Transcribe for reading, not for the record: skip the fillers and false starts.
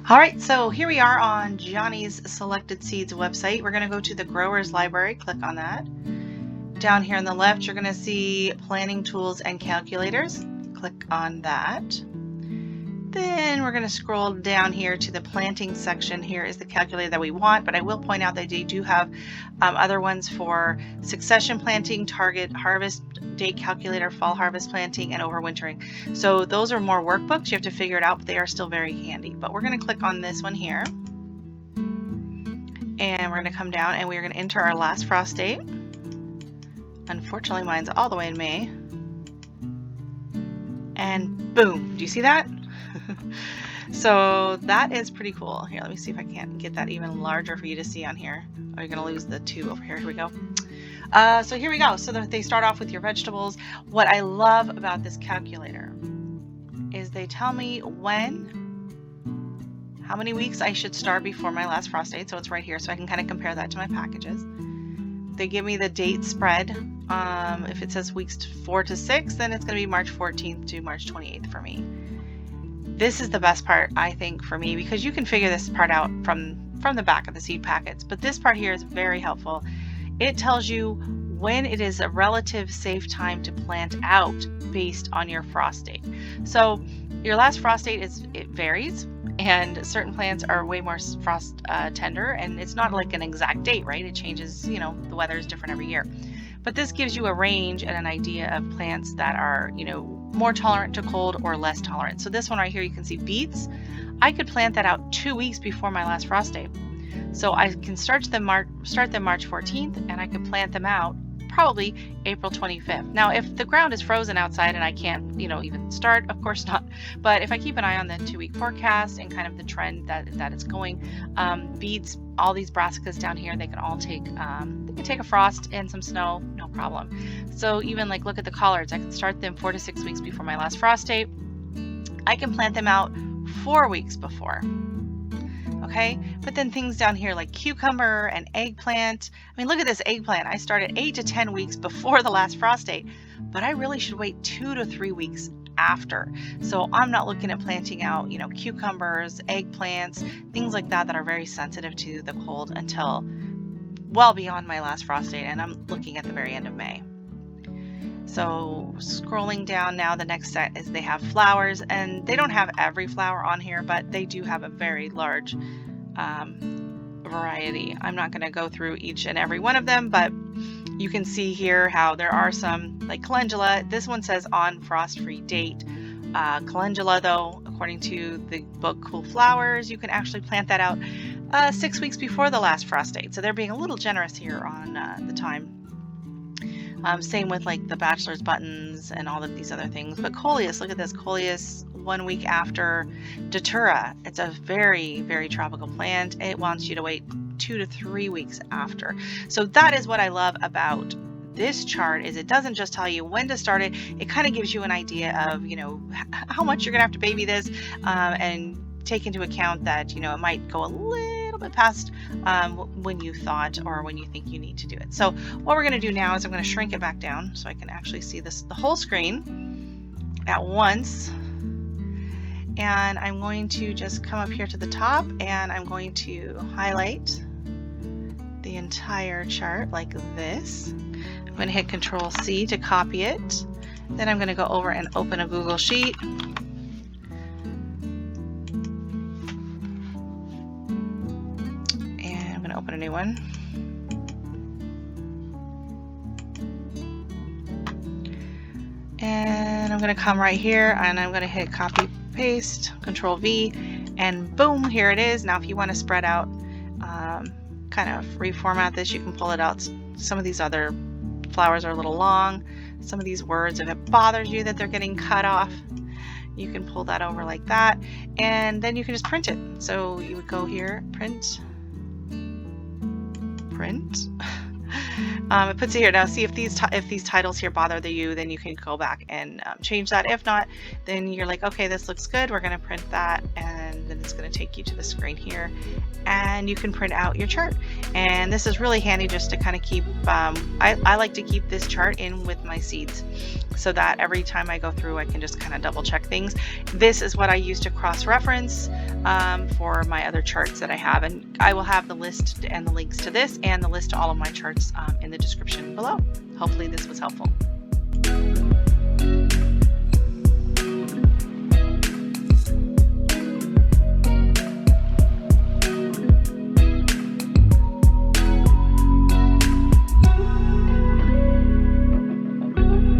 All right, so here we are on Johnny's Selected Seeds website. We're going to go to the Growers Library, click on that. Down here on the left, you're going to see planting tools and calculators. Click on that. Then we're going to scroll down here to the planting section. Here is the calculator that we want, but I will point out that they do have other ones for succession planting, target harvest date calculator, fall harvest planting, and overwintering. So those are more workbooks. You have to figure it out, but they are still very handy. But we're going to click on this one here. And we're going to come down and we're going to enter our last frost date. Unfortunately, mine's all the way in May. And boom, do you see that? So that is pretty cool. Here, let me see if I can't get that even larger for you to see on here. Oh, you're going to lose the 2 over here. Here we go. So here we go. So they start off with your vegetables. What I love about this calculator is they tell me how many weeks I should start before my last frost date. So it's right here. So I can kind of compare that to my packages. They give me the date spread. If it says weeks 4 to 6, then it's going to be March 14th to March 28th for me. This is the best part, I think, for me, because you can figure this part out from the back of the seed packets. But this part here is very helpful. It tells you when it is a relative safe time to plant out based on your frost date. So your last frost date it varies, and certain plants are way more frost tender, and it's not like an exact date, right? It changes, the weather is different every year. But this gives you a range and an idea of plants that are, more tolerant to cold or less tolerant. So this one right here, you can see beets. I could plant that out 2 weeks before my last frost date. So I can start them March 14th, and I could plant them out probably April 25th. Now, if the ground is frozen outside and I can't, even start, of course not. But if I keep an eye on the 2-week forecast and kind of the trend that it's going, beets, all these brassicas down here, they can all take a frost and some snow, no problem. So even look at the collards, I can start them 4 to 6 weeks before my last frost date. I can plant them out 4 weeks before. Okay, but then things down here like cucumber and eggplant. I mean, look at this eggplant. I started 8 to 10 weeks before the last frost date, but I really should wait 2 to 3 weeks after. So I'm not looking at planting out, cucumbers, eggplants, things like that are very sensitive to the cold until well beyond my last frost date, and I'm looking at the very end of May. So scrolling down now, the next set is they have flowers, and they don't have every flower on here, but they do have a very large variety. I'm not going to go through each and every one of them, but you can see here how there are some, like calendula. This one says on frost-free date. Calendula, though, according to the book Cool Flowers, you can actually plant that out 6 weeks before the last frost date. So they're being a little generous here on the time. Same with like the bachelor's buttons and all of these other things. But coleus, look at this, coleus 1 week after. Datura, it's a very, very tropical plant. It wants you to wait 2 to 3 weeks after. So that is what I love about this chart, is it doesn't just tell you when to start it. It kind of gives you an idea of, how much you're gonna have to baby this, and take into account that, it might go a little bit past when you thought or when you think you need to do it. So what we're going to do now is I'm going to shrink it back down so I can actually see the whole screen at once. And I'm going to just come up here to the top, and I'm going to highlight the entire chart like this. I'm going to hit Control C to copy it. Then I'm going to go over and open a Google Sheet. Open a new one. And I'm going to come right here, and I'm going to hit copy paste, Control V, and boom, here it is. Now if you want to spread out, kind of reformat this, you can pull it out. Some of these other flowers are a little long. Some of these words, if it bothers you that they're getting cut off, you can pull that over like that, and then you can just print it. So you would go here, print, It puts it here. Now see if these titles here bother you, then you can go back and change that. If not, then you're like, okay, this looks good, we're going to print that, and then it's going to take you to the screen here, and you can print out your chart. And this is really handy just to kind of keep, I like to keep this chart in with my seeds so that every time I go through I can just kind of double check things. This is what I use to cross-reference for my other charts that I have, and I will have the list and the links to this and the list to all of my charts in the description below. Hopefully this was helpful.